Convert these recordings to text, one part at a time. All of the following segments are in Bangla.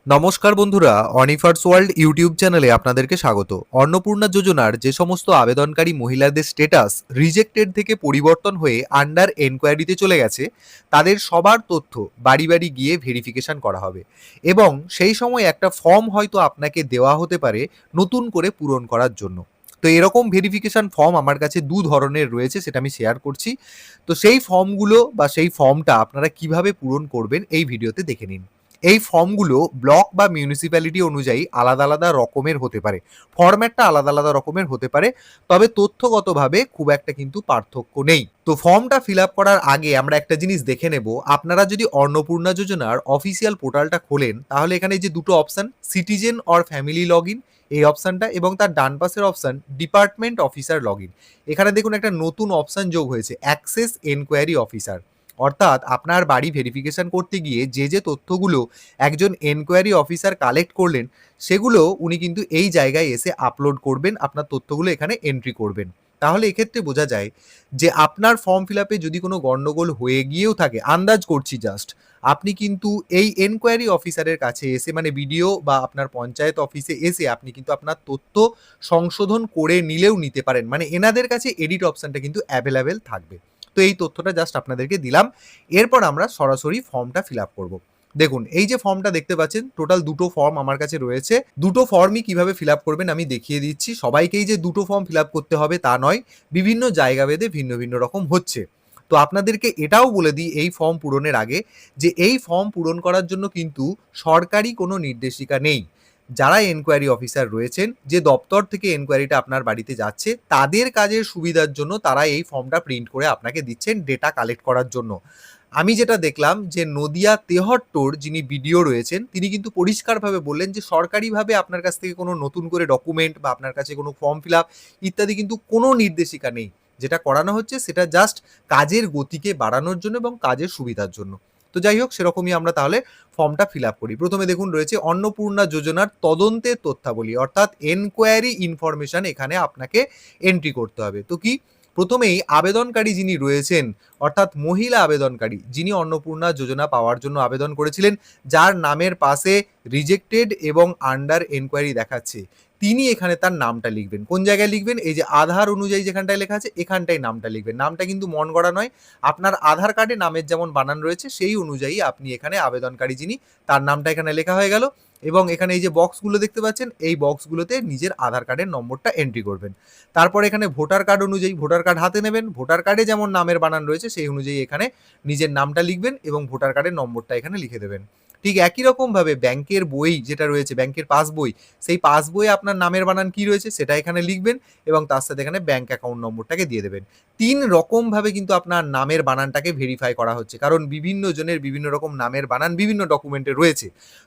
নমস্কার বন্ধুরা, অনিফার্স ওয়ার্ল্ড ইউটিউব চ্যানেলে আপনাদেরকে স্বাগত। অন্নপূর্ণা যোজনার যে সমস্ত আবেদনকারী মহিলাদের স্ট্যাটাস রিজেক্টেড থেকে পরিবর্তন হয়ে আন্ডার এনকোয়ারিতে চলে গেছে, তাদের সবার তথ্য বাড়ি বাড়ি গিয়ে ভেরিফিকেশন করা হবে এবং সেই সময় একটা ফর্ম হয়তো আপনাকে দেওয়া হতে পারে নতুন করে পূরণ করার জন্য। তো এরকম ভেরিফিকেশন ফর্ম আমার কাছে দু ধরনের রয়েছে, সেটা আমি শেয়ার করছি। তো সেই ফর্মগুলো বা সেই ফর্মটা আপনারা কিভাবে পূরণ করবেন এই ভিডিওতে দেখে নিন। এই ফর্মগুলো ব্লক বা মিউনিসিপ্যালিটি অনুযায়ী আলাদা আলাদা রকমের হতে পারে, ফরম্যাটটা আলাদা আলাদা রকমের হতে পারে, তবে তথ্যগতভাবে খুব একটা কিন্তু পার্থক্য নেই। তো ফর্মটা ফিল আপ করার আগে আমরা একটা জিনিস দেখে নেব। আপনারা যদি অন্নপূর্ণা যোজনার অফিসিয়াল পোর্টালটা খোলেন, তাহলে এখানে যে দুটো option, citizen or family log in, এই অপশনটা এবং তার ডান পাশের option department officer log in, এখানে দেখুন একটা নতুন অপশন যোগ হয়েছে, অ্যাক্সেস এনকোয়ারি অফিসার। অর্থাৎ আপনার বাড়ি ভেরিফিকেশন করতে গিয়ে যে যে তথ্যগুলো একজন এনকোয়ারি অফিসার কালেক্ট করলেন, সেগুলো উনি কিন্তু এই জায়গায় এসে আপলোড করবেন, আপনার তথ্যগুলো এখানে এন্ট্রি করবেন। তাহলে এক্ষেত্রে বোঝা যায় যে আপনার ফর্ম ফিল আপে যদি কোনো গন্ডগোল হয়ে গিয়েও থাকে, আন্দাজ করছি জাস্ট, আপনি কিন্তু এই এনকোয়ারি অফিসারের কাছে এসে, মানে বিডিও বা আপনার পঞ্চায়েত অফিসে এসে আপনি কিন্তু আপনার তথ্য সংশোধন করে নিলেও নিতে পারেন, মানে এনাদের কাছে এডিট অপশনটা কিন্তু অ্যাভেলেবেল থাকবে। তো এই তথ্যটা জাস্ট আপনাদেরকে দিলাম। এরপর আমরা সরাসরি ফর্মটা ফিল আপ করবো। দেখুন, এই যে ফর্মটা দেখতে পাচ্ছেন, টোটাল দুটো ফর্ম আমার কাছে রয়েছে। দুটো ফর্মই কিভাবে ফিল আপ করবেন আমি দেখিয়ে দিচ্ছি। সবাইকেই যে দুটো ফর্ম ফিল আপ করতে হবে তা নয়, বিভিন্ন জায়গা ভেদে ভিন্ন ভিন্ন রকম হচ্ছে। তো আপনাদেরকে এটাও বলে দিই এই ফর্ম পূরণের আগে, যে এই ফর্ম পূরণ করার জন্য কিন্তু সরকারি কোনো নির্দেশিকা নেই। যারা এনকোয়ারি অফিসার রয়েছেন, যে দপ্তর থেকে এনকোয়ারিটা আপনার বাড়িতে যাচ্ছে, তাদের কাজের সুবিধার জন্য তারা এই ফর্মটা প্রিন্ট করে আপনাকে দিচ্ছেন ডেটা কালেক্ট করার জন্য। আমি যেটা দেখলাম যে নদিয়া তেহট্টর যিনি বিডিও রয়েছেন, তিনি কিন্তু পরিষ্কারভাবে বললেন যে সরকারিভাবে আপনার কাছ থেকে কোনো নতুন করে ডকুমেন্ট বা আপনার কাছে কোনো ফর্ম ফিল আপ ইত্যাদি কিন্তু কোনো নির্দেশিকা নেই। যেটা করানো হচ্ছে সেটা জাস্ট কাজের গতিকে বাড়ানোর জন্য এবং কাজের সুবিধার জন্য। তো যাই হোক, সেরকমই আমরা তাহলে ফর্মটা ফিল আপ করি। প্রথমে দেখুন রয়েছে অন্নপূর্ণা যোজনার তদন্তের তথ্যাবলী, অর্থাৎ এনকোয়ারি ইনফরমেশন এখানে আপনাকে এন্ট্রি করতে হবে। তো কি, প্রথমেই আবেদনকারী যিনি রয়েছেন, অর্থাৎ মহিলা আবেদনকারী যিনি অন্নপূর্ণা যোজনা পাওয়ার জন্য আবেদন করেছিলেন, যার নামের পাশে রিজেক্টেড এবং আন্ডার এনকোয়ারি দেখাচ্ছে, তিনি এখানে তার নামটা লিখবেন। কোন জায়গায় লিখবেন? এই যে আধার অনুযায়ী যেখানটায় লেখা আছে এখানটাই নামটা লিখবেন। নামটা কিন্তু মন গড়া নয়, আপনার আধার কার্ডে নামের যেমন বানান রয়েছে সেই অনুযায়ী আপনি এখানে আবেদনকারী যিনি, তার নামটা এখানে লেখা হয়ে গেল। এবং এখানে এই যে বক্সগুলো দেখতে পাচ্ছেন, এই বক্সগুলোতে নিজের আধার কার্ডের নম্বরটা এন্ট্রি করবেন। তারপর এখানে ভোটার কার্ড অনুযায়ী ভোটার কার্ড হাতে নেবেন, ভোটার কার্ডে যেমন নামের বানান রয়েছে সেই অনুযায়ী এখানে নিজের নামটা লিখবেন এবং ভোটার কার্ডের নম্বরটা এখানে লিখে দেবেন। ঠিক একই রকমভাবে ব্যাংকের বই যেটা রয়েছে, ব্যাংকের পাসবই, সেই পাসবইয়ে আপনার নামের বানান কি রয়েছে সেটা এখানে লিখবেন এবং তার সাথে এখানে ব্যাংক অ্যাকাউন্ট নম্বরটাকে দিয়ে দেবেন। ৩ রকমভাবে কিন্তু আপনার নামের বানানটাকে ভেরিফাই করা হচ্ছে, কারণ বিভিন্ন জনের বিভিন্ন রকম নামের বানান বিভিন্ন ডকুমেন্টে রয়েছে।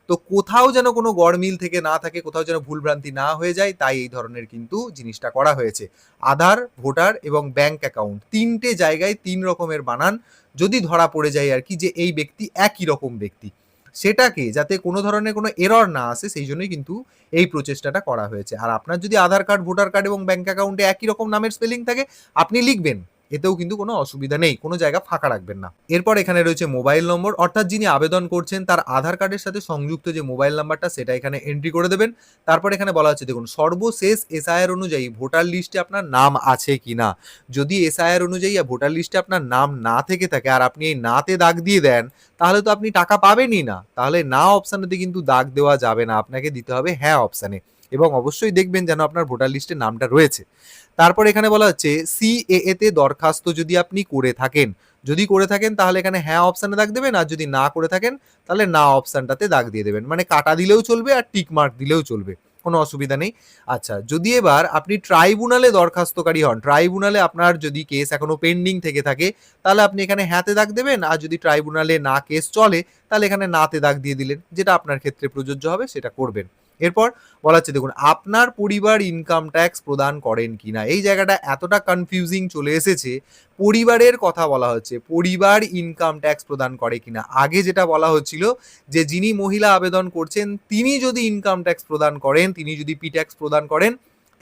তো কোথাও যেন কোনো গড়মিল থেকে না থাকে, কোথাও যেন ভুলভ্রান্তি না হয়ে যায়, তাই এই ধরনের কিন্তু জিনিসটা করা হয়েছে। আধার, ভোটার এবং ব্যাংক অ্যাকাউন্ট, ৩টে জায়গায় ৩ রকমের বানান যদি ধরা পড়ে যায় আর কি, যে এই ব্যক্তি একই রকম ব্যক্তি, সেটাকে যাতে কোনো ধরনের কোনো এরর না আসে সেই জন্যই কিন্তু এই প্রচেষ্টাটা করা হয়েছে। আর আপনার যদি আধার কার্ড, ভোটার কার্ড এবং ব্যাংক অ্যাকাউন্টে একই রকম নামের স্পেলিং থাকে, আপনি লিখবেন, এতেও কিন্তু কোনো অসুবিধা নেই, কোনো জায়গা ফাঁকা রাখবেন না। এরপর এখানে রয়েছে মোবাইল নম্বর, অর্থাৎ যিনি আবেদন করছেন তার আধার কার্ডের সাথে সংযুক্ত যে মোবাইল নাম্বারটা সেটা এখানে এন্ট্রি করে দেবেন। তারপর এখানে বলা হচ্ছে, দেখুন, সর্বশেষ এসআইআর অনুযায়ী ভোটার লিস্টে আপনার নাম আছে কিনা। যদি এসআইআর অনুযায়ী ভোটার লিস্টে আপনার নাম না থেকে থাকে আর আপনি এই নাতে দাগ দিয়ে দেন, তাহলে তো আপনি টাকা পাবেনই না। তাহলে না অপশানেতে কিন্তু দাগ দেওয়া যাবে না, আপনাকে দিতে হবে হ্যাঁ অপশানে, এবং অবশ্যই দেখবেন যেন আপনার ভোটার লিস্টে নামটা রয়েছে। তারপর এখানে বলা হচ্ছে সিএএ তে দরখাস্ত যদি আপনি করে থাকেন, যদি করে থাকেন তাহলে এখানে হ্যাঁ অপশানে দাগ দেবেন, আর যদি না করে থাকেন তাহলে না অপশানটাতে দাগ দিয়ে দেবেন, মানে কাটা দিলেও চলবে আর টিক মার্ক দিলেও চলবে, কোনো অসুবিধা নেই। আচ্ছা, যদি এবার আপনি ট্রাইব্যুনালে দরখাস্তকারী হন, ট্রাইব্যুনালে আপনার যদি কেস এখনো পেন্ডিং থেকে থাকে, তাহলে আপনি এখানে হ্যাঁতে দাগ দেবেন, আর যদি ট্রাইব্যুনালে না কেস চলে তাহলে এখানে নাতে দাগ দিয়ে দিলেন, যেটা আপনার ক্ষেত্রে প্রযোজ্য হবে সেটা করবেন। এরপর বলা হচ্ছে, দেখুন, আপনার পরিবার ইনকাম ট্যাক্স প্রদান করেন কিনা। এই জায়গাটা এতটা কনফিউজিং চলে এসেছে, পরিবারের কথা বলা হচ্ছে, পরিবার ইনকাম ট্যাক্স প্রদান করে কিনা। আগে যেটা বলা হচ্ছিল যে যিনি মহিলা আবেদন করছেন তিনি যদি ইনকাম ট্যাক্স প্রদান করেন, তিনি যদি পি ট্যাক্স প্রদান করেন,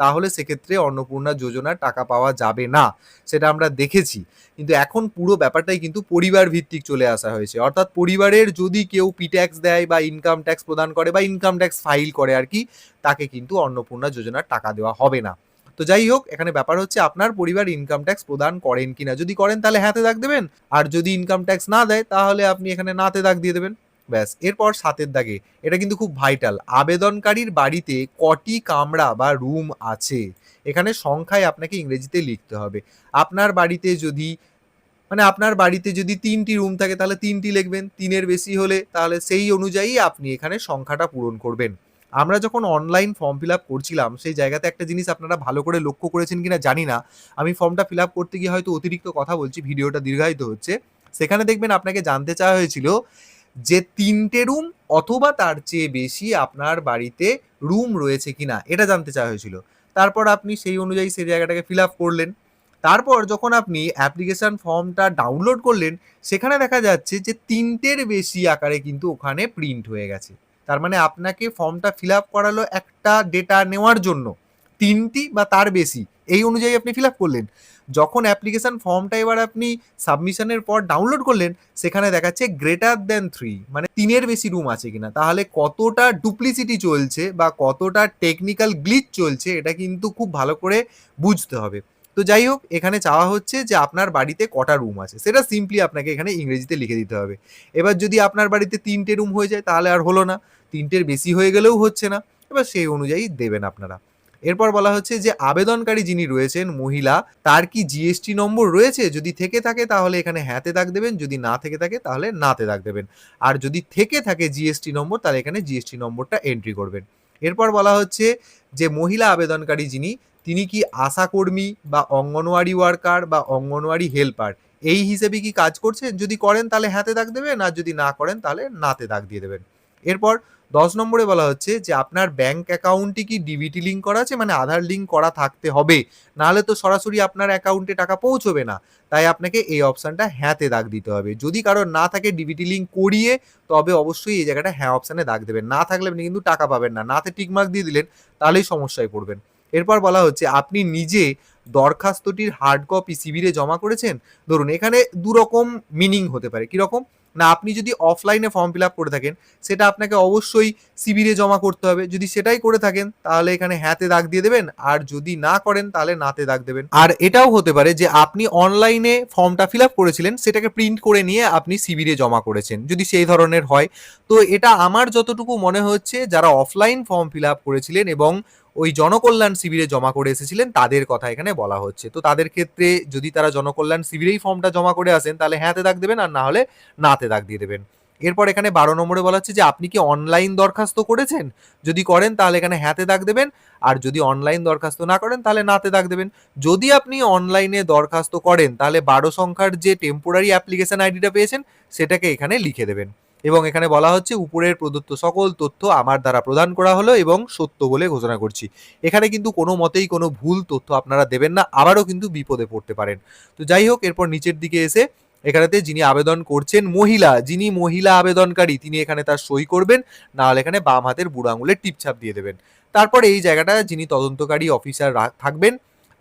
তাহলে সেক্ষেত্রে অন্নপূর্ণা যোজনার টাকা পাওয়া যাবে না, সেটা আমরা দেখেছি। কিন্তু এখন পুরো ব্যাপারটাই কিন্তু পরিবার ভিত্তিক চলে আসা হয়েছে, অর্থাৎ পরিবারের যদি কেউ পি ট্যাক্স দেয় বা ইনকাম ট্যাক্স প্রদান করে বা ইনকাম ট্যাক্স ফাইল করে আর কি, তাকে কিন্তু অন্নপূর্ণা যোজনার টাকা দেওয়া হবে না। তো যাই হোক, এখানে ব্যাপার হচ্ছে আপনার পরিবার ইনকাম ট্যাক্স প্রদান করেন কিনা। যদি করেন তাহলে হ্যাঁতে দাগ দেবেন, আর যদি ইনকাম ট্যাক্স না দেয় তাহলে আপনি এখানে নাতে দাগ দিয়ে দেবেন। ব্যাস। এরপর ৭ দাগে, এটা কিন্তু খুব ভাইটাল, আবেদনকারীর বাড়িতে কটি কামরা বা রুম আছে, এখানে সংখ্যায় আপনাকে ইংরেজিতে লিখতে হবে। আপনার বাড়িতে যদি আপনার বাড়িতে যদি ৩টি রুম থাকে তাহলে ৩টি লিখবেন, ৩-এর বেশি হলে তাহলে সেই অনুযায়ী আপনি এখানে সংখ্যাটা পূরণ করবেন। আমরা যখন অনলাইন ফর্ম ফিল আপ করছিলাম সেই জায়গাতে একটা জিনিস আপনারা ভালো করে লক্ষ্য করেছেন কিনা জানি না, আমি ফর্মটা ফিল আপ করতে গিয়ে হয়তো অতিরিক্ত কথা বলছি, ভিডিওটা দীর্ঘায়িত হচ্ছে। সেখানে দেখবেন আপনাকে জানতে চাওয়া হয়েছিল যে ৩টে রুম অথবা তার চেয়ে বেশি আপনার বাড়িতে রুম রয়েছে কিনা, এটা জানতে চাওয়া হয়েছিল। তারপর আপনি সেই অনুযায়ী সেই জায়গাটাকে ফিল আপ করলেন। তারপর যখন আপনি অ্যাপ্লিকেশন ফর্মটা ডাউনলোড করলেন, সেখানে দেখা যাচ্ছে যে ৩টের বেশি আকারে কিন্তু ওখানে প্রিন্ট হয়ে গেছে। তার মানে আপনাকে ফর্মটা ফিল আপ করালো একটা ডেটা নেওয়ার জন্য, ৩টি বা তার বেশি, এই অনুযায়ী আপনি ফিল আপ করলেন। যখন অ্যাপ্লিকেশন ফর্মটা এবার আপনি সাবমিশনের পর ডাউনলোড করলেন, সেখানে দেখাচ্ছে গ্রেটার দ্যান ৩, মানে ৩-এর বেশি রুম আছে কিনা। তাহলে কতটা ডুপ্লিসিটি চলছে বা কতটা টেকনিক্যাল গ্লিচ চলছে, এটা কিন্তু খুব ভালো করে বুঝতে হবে। তো যাই হোক, এখানে চাওয়া হচ্ছে যে আপনার বাড়িতে কটা রুম আছে, সেটা সিম্পলি আপনাকে এখানে ইংরেজিতে লিখে দিতে হবে। এবার যদি আপনার বাড়িতে ৩টে রুম হয়ে যায় তাহলে আর হলো না, ৩টের বেশি হয়ে গেলেও হচ্ছে না, এবার সেই অনুযায়ী দেবেন আপনারা। এরপর বলা হচ্ছে যে আবেদনকারী যিনি রয়েছেন মহিলা, তার কি জিএসটি নম্বর রয়েছে, যদি থেকে থাকে তাহলে এখানে হ্যাঁতে দাগ দেবেন, যদি না থেকে থাকে তাহলে নাতে দাগ দেবেন। আর যদি থেকে থাকে জিএসটি নম্বর তাহলে এখানে জিএসটি নম্বরটা এন্ট্রি করবেন। এরপর বলা হচ্ছে যে মহিলা আবেদনকারী যিনি, তিনি কি আশাকর্মী বা অঙ্গনওয়াড়ি ওয়ার্কার বা অঙ্গনওয়াড়ি হেল্পার এই হিসেবে কি কাজ করছেন, যদি করেন তাহলে হ্যাঁতে দাগ দেবেন, আর যদি না করেন তাহলে নাতে দাগ দিয়ে দেবেন। এরপর ১০ নম্বরে বলা হচ্ছে যে আপনার ব্যাংক অ্যাকাউন্টটি কি ডিবিটি লিঙ্ক করা আছে, মানে আধার লিঙ্ক করা থাকতে হবে, নাহলে তো সরাসরি আপনার অ্যাকাউন্টে টাকা পৌঁছবে না। তাই আপনাকে এই অপশানটা হ্যাঁতে দাগ দিতে হবে। যদি কারোর না থাকে ডিবিটি লিঙ্ক করিয়ে, তবে অবশ্যই এই জায়গাটা হ্যাঁ অপশানে দাগ দেবেন, না থাকলে আপনি কিন্তু টাকা পাবেন না। নাতে টিকমার্ক দিয়ে দিলেন, তাহলেই সমস্যায় পড়বেন। এরপর বলা হচ্ছে আপনি নিজে দরখাস্তটির হার্ড কপি শিবিরে জমা করেছেন। ধরুন এখানে দুরকম মিনিং হতে পারে। কিরকম না, আপনি যদি অফলাইনে ফর্ম ফিল আপ করে থাকেন, সেটা আপনাকে অবশ্যই শিবিরে জমা করতে হবে। যদি সেটাই করে থাকেন তাহলে এখানে হ্যাঁতে দাগ দিয়ে দেবেন, আর যদি না করেন তাহলে নাতে দাগ দেবেন। আর এটাও হতে পারে যে আপনি অনলাইনে ফর্মটা ফিল আপ করেছিলেন, সেটাকে প্রিন্ট করে নিয়ে আপনি শিবিরে জমা করেছেন, যদি সেই ধরনের হয়। তো এটা আমার যতটুকু মনে হচ্ছে যারা অফলাইন ফর্ম ফিল আপ করেছিলেন এবং ওই জনকল্যাণ শিবিরে জমা করে এসেছিলেন তাদের কথা এখানে বলা হচ্ছে। তো তাদের ক্ষেত্রে যদি তারা জনকল্যাণ শিবিরেই ফর্মটা জমা করে আসেন তাহলে হ্যাঁতে দাগ দেবেন, আর না হলে নাতে দাগ দিয়ে দেবেন। এরপর এখানে ১২ নম্বরে বলা হচ্ছে যে আপনি কি অনলাইন দরখাস্ত করেছেন, যদি করেন তাহলে এখানে হ্যাঁতে দাগ দেবেন, আর যদি অনলাইন দরখাস্ত না করেন তাহলে নাতে দাগ দেবেন। যদি আপনি অনলাইনে দরখাস্ত করেন তাহলে ১২ সংখ্যার যে টেম্পোরারি অ্যাপ্লিকেশন আইডিটা পেয়েছেন সেটাকে এখানে লিখে দেবেন। এবং এখানে বলা হচ্ছে উপরের প্রদত্ত সকল তথ্য আমার দ্বারা প্রদান করা হলো এবং সত্য বলে ঘোষণা করছি। এখানে কিন্তু কোনো মতেই কোনো ভুল তথ্য আপনারা দেবেন না, আবারও কিন্তু বিপদে পড়তে পারেন। তো যাই হোক, এরপর নিচের দিকে এসে এখানেতে যিনি আবেদন করছেন মহিলা, যিনি মহিলা আবেদনকারী তিনি এখানে তার সই করবেন, নাহলে এখানে বাম হাতের বুড়ো আঙুলের টিপছাপ দিয়ে দেবেন। তারপর এই জায়গাটা যিনি তদন্তকারী অফিসার থাকবেন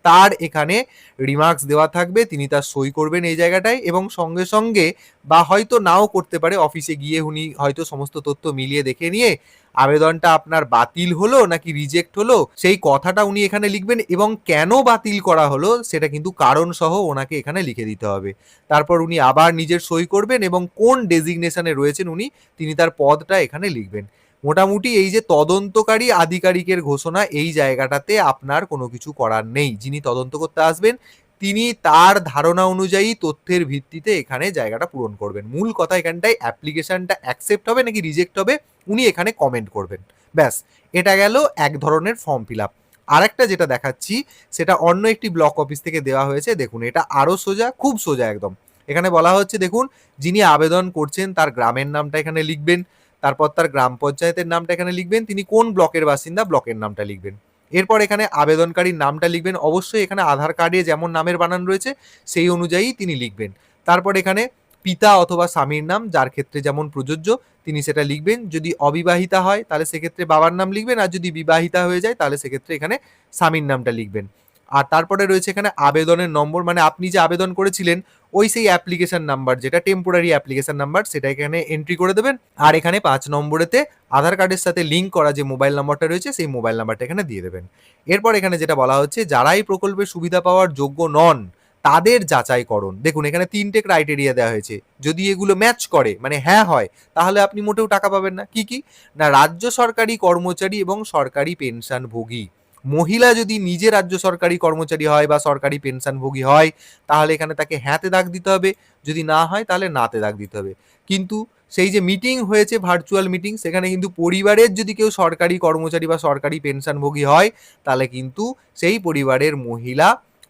তার এখানে রিমার্কস দেওয়া থাকবে, তিনি তার সই করবেন এই জায়গাটায়, এবং সঙ্গে সঙ্গে বা হয়তো নাও করতে পারে, অফিসে গিয়ে উনি হয়তো সমস্ত তথ্য মিলিয়ে দেখে নিয়ে আবেদনটা আপনার বাতিল হলো নাকি রিজেক্ট হলো সেই কথাটা উনি এখানে লিখবেন, এবং কেন বাতিল করা হলো সেটা কিন্তু কারণ সহ ওনাকে এখানে লিখে দিতে হবে। তারপর উনি আবার নিজের সই করবেন এবং কোন ডেজিগনেশনে রয়েছেন উনি, তিনি তার পদটা এখানে লিখবেন। মোটামুটি এই যে তদন্তকারী আধিকারিকের ঘোষণা, এই জায়গাটাতে আপনার কোনো কিছু করার নেই। যিনি তদন্ত করতে আসবেন তিনি তার ধারণা অনুযায়ী তথ্যের ভিত্তিতে এখানে জায়গাটা পূরণ করবেন। মূল কথা এখানটায় অ্যাপ্লিকেশনটা অ্যাকসেপ্ট হবে নাকি রিজেক্ট হবে উনি এখানে কমেন্ট করবেন। ব্যাস, এটা গেল এক ধরনের ফর্ম ফিল আপ। আরেকটা যেটা দেখাচ্ছি সেটা অন্য একটি ব্লক অফিস থেকে দেওয়া হয়েছে। দেখুন এটা আরো সোজা, খুব সোজা একদম। এখানে বলা হচ্ছে দেখুন, যিনি আবেদন করছেন তার গ্রামের নামটা এখানে লিখবেন, তারপর তার গ্রাম পঞ্চায়েতের নামটা এখানে লিখবেন, তিনি কোন ব্লকের বাসিন্দা ব্লকের নামটা লিখবেন। এরপর এখানে আবেদনকারীর নামটা লিখবেন, অবশ্যই এখানে আধার কার্ডে যেমন নামের বানান রয়েছে সেই অনুযায়ী তিনি লিখবেন। তারপর এখানে পিতা অথবা স্বামীর নাম, যার ক্ষেত্রে যেমন প্রযোজ্য তিনি সেটা লিখবেন। যদি অবিবাহিতা হয় তাহলে সেক্ষেত্রে বাবার নাম লিখবেন, আর যদি বিবাহিতা হয়ে যায় তাহলে সেক্ষেত্রে এখানে স্বামীর নামটা লিখবেন। আর তারপরে রয়েছে এখানে আবেদনের নম্বর, মানে আপনি যে আবেদন করেছিলেন ওই সেই অ্যাপ্লিকেশন নাম্বার, যেটা টেম্পোরারি অ্যাপ্লিকেশন নাম্বার, সেটা এখানে এন্ট্রি করে দেবেন। আর এখানে 5 নম্বরেতে আধার কার্ডের সাথে লিঙ্ক করা যে মোবাইল নাম্বারটা রয়েছে সেই মোবাইল নাম্বারটা এখানে দিয়ে দেবেন। এরপর এখানে যেটা বলা হচ্ছে, যারা এই প্রকল্পের সুবিধা পাওয়ার যোগ্য নন তাদের যাচাইকরণ। দেখুন এখানে 3টে ক্রাইটেরিয়া দেওয়া হয়েছে। যদি এগুলো ম্যাচ করে, মানে হ্যাঁ হয়, তাহলে আপনি মোটেও টাকা পাবেন না। কি কি না, রাজ্য সরকারি কর্মচারী এবং সরকারি পেনশনভোগী। মহিলা যদি নিজে রাজ্য সরকারি কর্মচারী হয় বা সরকারি পেনশনভোগী হয় তাহলে এখানে তাকে হ্যাঁতে দাগ দিতে হবে, যদি না হয় তাহলে নাতে দাগ দিতে হবে। কিন্তু সেই যে মিটিং হয়েছে, ভার্চুয়াল মিটিং, সেখানে কিন্তু পরিবারের যদি কেউ সরকারি কর্মচারী বা সরকারি পেনশনভোগী হয় তাহলে কিন্তু সেই পরিবারের মহিলা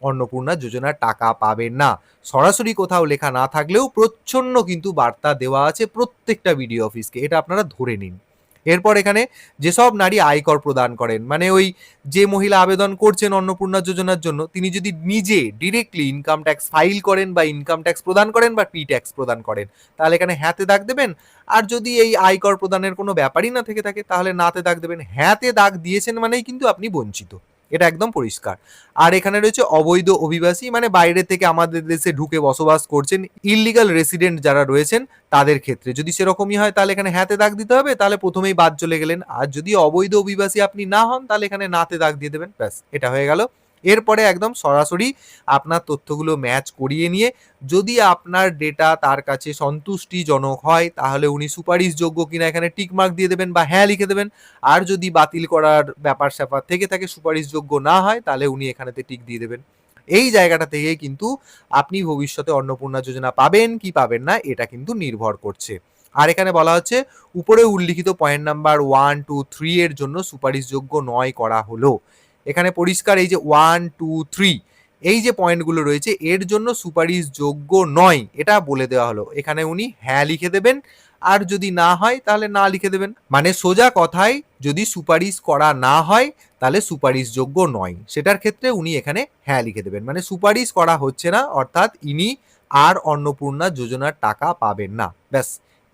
অন্নপূর্ণা যোজনার টাকা পাবেন না। সরাসরি কোথাও লেখা না থাকলেও প্রচ্ছন্ন কিন্তু বার্তা দেওয়া আছে প্রত্যেকটা বিডিও অফিসকে, এটা আপনারা ধরে নিন। এরপর এখানে যেসব নারী আয়কর প্রদান করেন, মানে ওই যে মহিলা আবেদন করছেন অন্নপূর্ণা যোজনার জন্য, তিনি যদি নিজে ডিরেক্টলি ইনকাম ট্যাক্স ফাইল করেন বা ইনকাম ট্যাক্স প্রদান করেন বা পি ট্যাক্স প্রদান করেন তাহলে এখানে হ্যাঁতে দাগ দেবেন। আর যদি এই আয়কর প্রদানের কোনো ব্যাপারই না থেকে থাকে তাহলে নাতে দাগ দেবেন। হ্যাঁতে দাগ দিয়েছেন মানেই কিন্তু আপনি বঞ্চিত, এটা একদম পরিষ্কার। আর এখানে রয়েছে অবৈধ অভিবাসী, মানে বাইরে থেকে আমাদের দেশে ঢুকে বসবাস করছেন, ইললিগাল রেসিডেন্ট যারা রয়েছেন তাদের ক্ষেত্রে যদি সেরকমই হয় তাহলে এখানে হ্যাঁতে দাগ দিতে হবে, তাহলে প্রথমেই বাদ চলে গেলেন। আর যদি অবৈধ অভিবাসী আপনি না হন তাহলে এখানে নাতে দাগ দিয়ে দেবেন, ব্যাস এটা হয়ে গেল। এরপরে একদম সরাসরি আপনার তথ্যগুলো ম্যাচ করিয়ে নিয়ে যদি আপনার ডেটা তার কাছে সন্তুষ্টিজনক হয় তাহলে উনি সুপারিশযোগ্য কিনা এখানে টিক মার্ক দিয়ে দেবেন বা হ্যাঁ লিখে দেবেন। আর যদি বাতিল করার ব্যাপার স্যাপার থেকে থাকে, সুপারিশযোগ্য না হয়, তাহলে উনি এখানেতে টিক দিয়ে দেবেন। এই জায়গাটা থেকে কিন্তু আপনি ভবিষ্যতে অন্নপূর্ণা যোজনা পাবেন কি পাবেন না এটা কিন্তু নির্ভর করছে। আর এখানে বলা হচ্ছে উপরে উল্লিখিত পয়েন্ট নাম্বার 1, 2, 3 এর জন্য সুপারিশযোগ্য নয় করা হলো। এখানে পরিষ্কার এই যে 1, 2, 3 এই যে পয়েন্টগুলো রয়েছে এর জন্য সুপারিশযোগ্য নয় এটা বলে দেওয়া হলো। এখানে উনি হ্যাঁ লিখে দেবেন, আর যদি না হয় তাহলে না লিখে দেবেন। মানে সোজা কথায় যদি সুপারিশ করা না হয় তাহলে সুপারিশযোগ্য নয়, সেটার ক্ষেত্রে উনি এখানে হ্যাঁ লিখে দেবেন। মানে সুপারিশ করা হচ্ছে না, অর্থাৎ ইনি আর অন্নপূর্ণা যোজনার টাকা পাবেন না। ব্যাস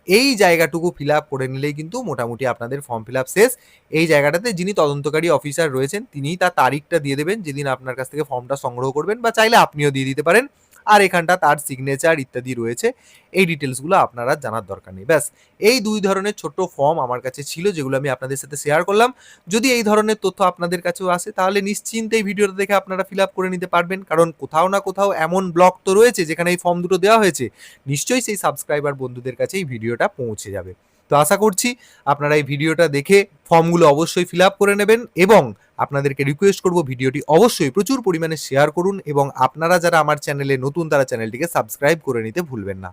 এই জায়গাটুকু ফিল আপ করে নিলেই কিন্তু মোটামুটি আপনাদের ফর্ম ফিল আপ শেষ। এই জায়গাটাতে যিনি তদন্তকারী অফিসার রয়েছেন তিনি তার তারিখটা দিয়ে দেবেন যেদিন আপনার কাছ থেকে ফর্মটা সংগ্রহ করবেন, বা চাইলে আপনিও দিয়ে দিতে পারেন। আর এখানটা তার সিগনেচার ইত্যাদি রয়েছে, এই ডিটেলসগুলো আপনারা জানার দরকার নেই। ব্যাস এই 2 ধরনের ছোট্ট ফর্ম আমার কাছে ছিল যেগুলো আমি আপনাদের সাথে শেয়ার করলাম। যদি এই ধরনের তথ্য আপনাদের কাছেও আসে তাহলে নিশ্চিন্তে এই ভিডিওটা দেখে আপনারা ফিল আপ করে নিতে পারবেন, কারণ কোথাও না কোথাও এমন ব্লক তো রয়েছে যেখানে এই ফর্ম দুটো দেওয়া হয়েছে, নিশ্চয়ই সেই সাবস্ক্রাইবার বন্ধুদের কাছে এই ভিডিওটা পৌঁছে যাবে। তো আশা করছি আপনারা এই ভিডিওটা দেখে ফর্মগুলো অবশ্যই ফিল আপ করে নেবেন, এবং আপনাদেরকে রিকোয়েস্ট করব ভিডিওটি অবশ্যই প্রচুর পরিমাণে শেয়ার করুন, এবং আপনারা যারা আমার চ্যানেলে নতুন তারা চ্যানেলটিকে সাবস্ক্রাইব করে নিতে ভুলবেন না।